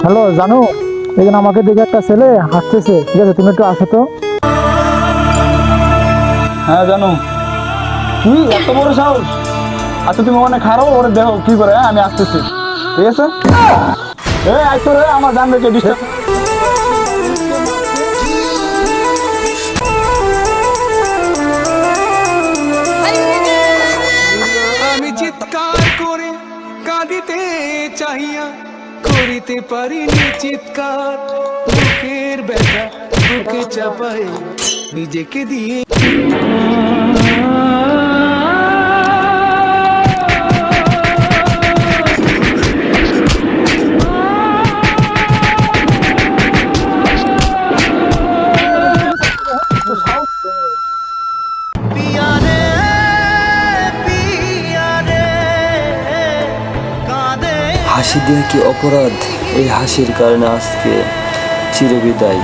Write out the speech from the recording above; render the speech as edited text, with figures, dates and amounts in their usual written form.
Hello জানো, এখানে আমাকে দেখে একটা ছেলে হাসতেছে, ঠিক আছে তুমি একটু আসো তো। হ্যাঁ জানো, কি এত বড় সাহস? আচ্ছা তুমি ওখানে খারো, ওরে দেখো কি করে, হ্যাঁ আমি আসতেছি, ঠিক আছে? আইসো রে, আমার জান রেখে ডিস্টার্ব। আমি চিৎকার করে কাঁদিতে চাহিয়া করিতে পারিনি চিৎকার, বুকের ব্যথা বুকে চাপাই নিজেকে দিয়ে। হাসি দেওয়া কি অপরাধ? এই হাসির কারণে আজকে চিরবিদায়।